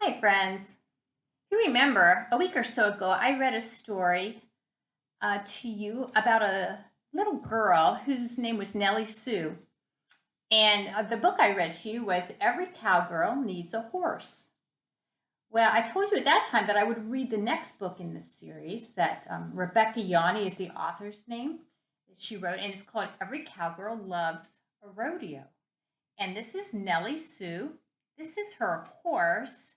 Hi, friends. You remember a week or so ago, I read a story to you about a little girl whose name was Nellie Sue. And the book I read to you was Every Cowgirl Needs a Horse. Well, I told you at that time that I would read the next book in this series that Rebecca Yanni is the author's name that she wrote, and it's called Every Cowgirl Loves a Rodeo. And this is Nellie Sue. This is her horse.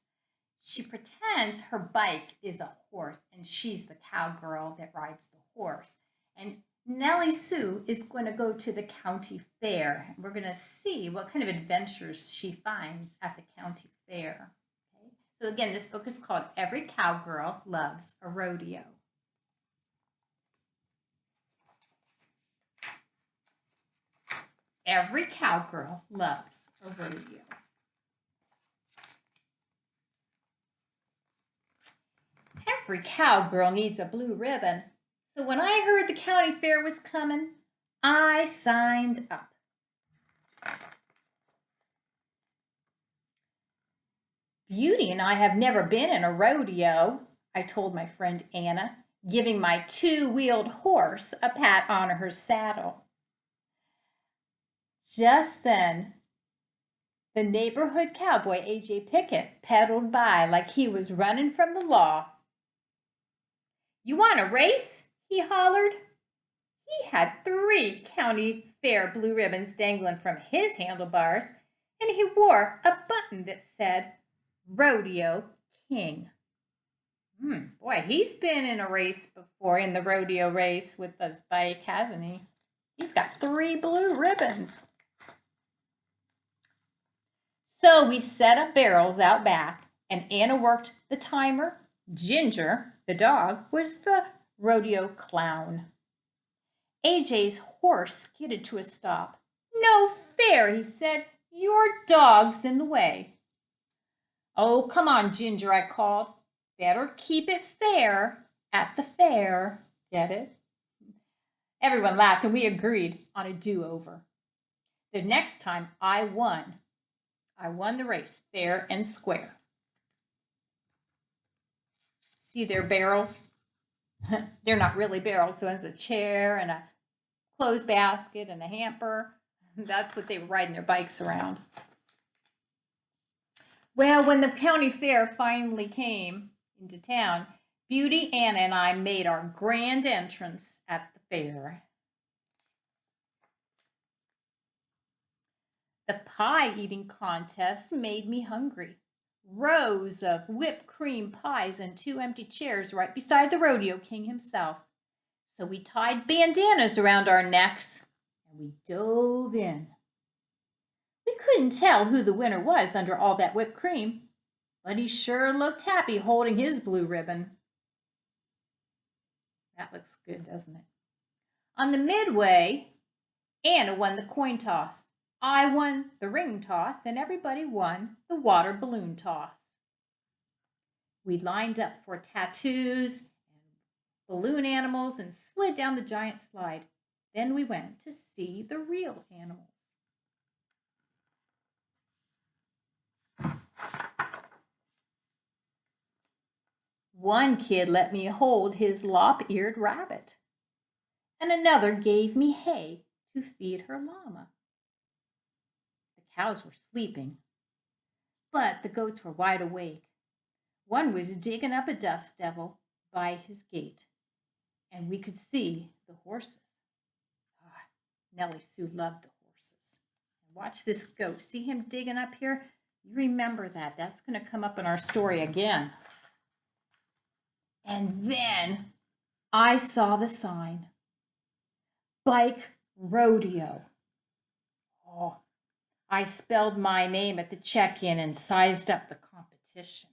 She pretends her bike is a horse and she's the cowgirl that rides the horse. And Nellie Sue is going to go to the county fair. We're going to see what kind of adventures she finds at the county fair. Okay? So again, this book is called Every Cowgirl Loves a Rodeo. Every cowgirl loves a rodeo. Every cowgirl needs a blue ribbon. So when I heard the county fair was coming, I signed up. Beauty and I have never been in a rodeo, I told my friend Anna, giving my two-wheeled horse a pat on her saddle. Just then, the neighborhood cowboy, A.J. Pickett, pedaled by like he was running from the law. "You want a race?" he hollered. He had 3 county fair blue ribbons dangling from his handlebars, and he wore a button that said, Rodeo King. Boy, he's been in a race before, in the rodeo race with his bike, hasn't he? He's got 3 blue ribbons. So we set up barrels out back, and Anna worked the timer. Ginger, the dog, was the rodeo clown. AJ's horse skidded to a stop. "No fair," he said. "Your dog's in the way." "Oh, come on, Ginger," I called. "Better keep it fair at the fair." Get it? Everyone laughed, and we agreed on a do-over. The next time I won. I won the race fair and square. See their barrels? They're not really barrels. So there's a chair and a clothes basket and a hamper. That's what they were riding their bikes around. Well, when the county fair finally came into town, Beauty, Anna, and I made our grand entrance at the fair. The pie eating contest made me hungry. Rows of whipped cream pies and 2 empty chairs right beside the rodeo king himself. So we tied bandanas around our necks and we dove in. We couldn't tell who the winner was under all that whipped cream, but he sure looked happy holding his blue ribbon. That looks good, doesn't it? On the midway, Anna won the coin toss. I won the ring toss, and everybody won the water balloon toss. We lined up for tattoos and balloon animals and slid down the giant slide. Then we went to see the real animals. One kid let me hold his lop-eared rabbet, and another gave me hay to feed her llama. The cows were sleeping, but the goats were wide awake. One was digging up a dust devil by his gate, and we could see the horses. Nellie Sue loved the horses. Watch this goat. See him digging up here? You remember that. That's going to come up in our story again. And then I saw the sign. Bike Rodeo. Oh, I spelled my name at the check-in and sized up the competition.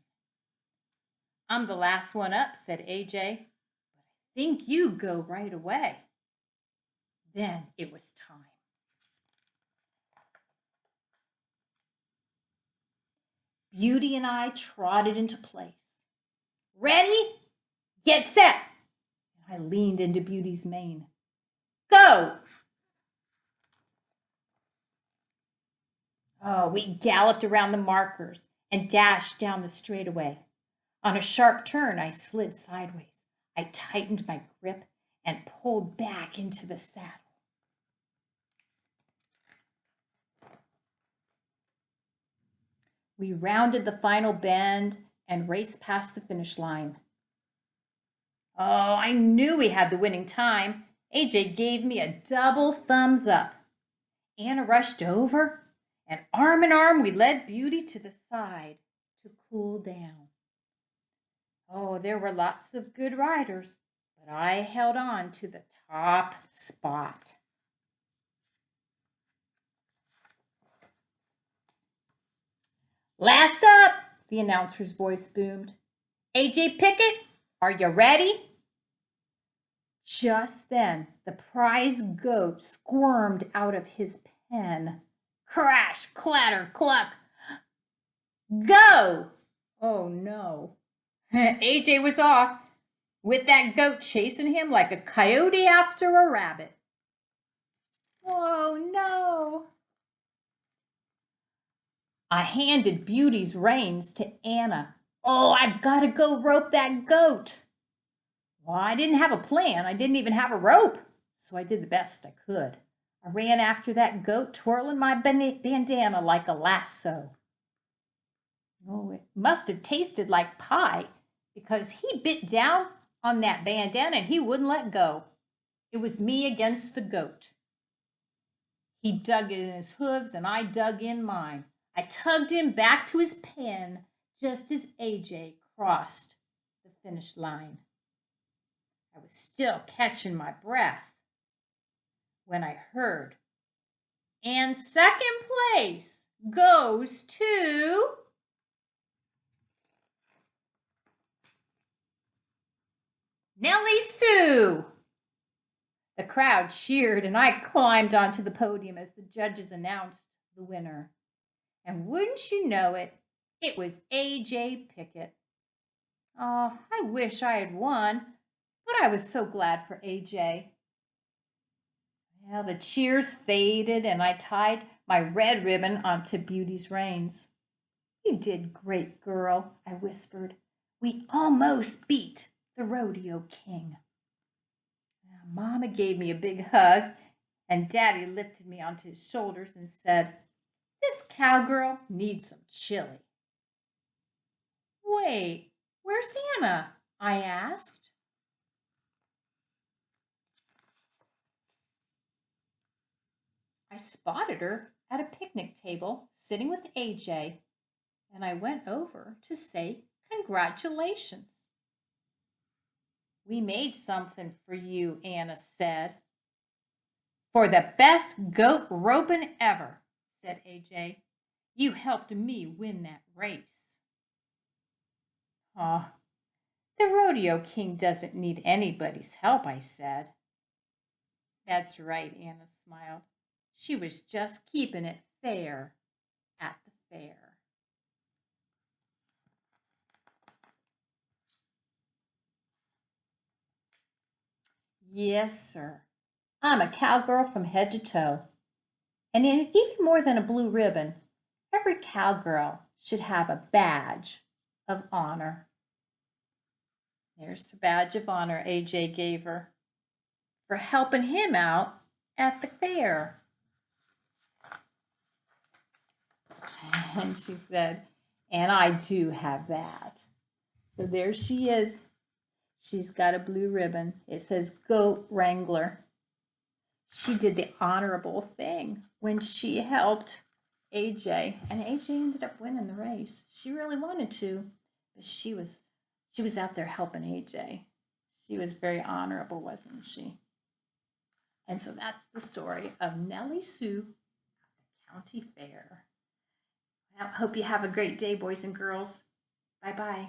"I'm the last one up," said AJ, "but I think you go right away." Then it was time. Beauty and I trotted into place. "Ready? Get set!" I leaned into Beauty's mane. "Go!" Oh, we galloped around the markers, and dashed down the straightaway. On a sharp turn, I slid sideways. I tightened my grip and pulled back into the saddle. We rounded the final bend and raced past the finish line. Oh, I knew we had the winning time. AJ gave me a double thumbs up. Anna rushed over, and arm in arm we led Beauty to the side to cool down. Oh, there were lots of good riders, but I held on to the top spot. Last up, the announcer's voice boomed. AJ Pickett, are you ready? Just then, the prize goat squirmed out of his pen. Crash, clatter, cluck. Go! Oh no. AJ was off, with that goat chasing him like a coyote after a rabbit. Oh no. I handed Beauty's reins to Anna. Oh, I've got to go rope that goat. Well, I didn't have a plan. I didn't even have a rope. So I did the best I could. I ran after that goat, twirling my bandana like a lasso. Oh, it must have tasted like pie because he bit down on that bandana and he wouldn't let go. It was me against the goat. He dug in his hooves and I dug in mine. I tugged him back to his pen just as AJ crossed the finish line. I was still catching my breath when I heard, and second place goes to Nellie Sue. The crowd cheered and I climbed onto the podium as the judges announced the winner. And wouldn't you know it, it was AJ Pickett. Oh, I wish I had won, but I was so glad for AJ. Well, the cheers faded and I tied my red ribbon onto Beauty's reins. You did great, girl, I whispered. We almost beat the Rodeo King. Mama gave me a big hug, and Daddy lifted me onto his shoulders and said, this cowgirl needs some chili. Wait, where's Anna? I asked. I spotted her at a picnic table sitting with AJ, and I went over to say congratulations. We made something for you, Anna said. For the best goat roping ever, said AJ. You helped me win that race. Aw, the Rodeo King doesn't need anybody's help, I said. That's right, Anna smiled. She was just keeping it fair at the fair. Yes, sir. I'm a cowgirl from head to toe. And even more than a blue ribbon, every cowgirl should have a badge of honor. There's the badge of honor AJ gave her for helping him out at the fair. And she said, and I do have that. So there she is. She's got a blue ribbon. It says Goat Wrangler. She did the honorable thing when she helped AJ, and AJ ended up winning the race. She really wanted to, but she was out there helping AJ. She was very honorable, wasn't she? And so that's the story of Nellie Sue at the county fair. I hope you have a great day, boys and girls. Bye-bye.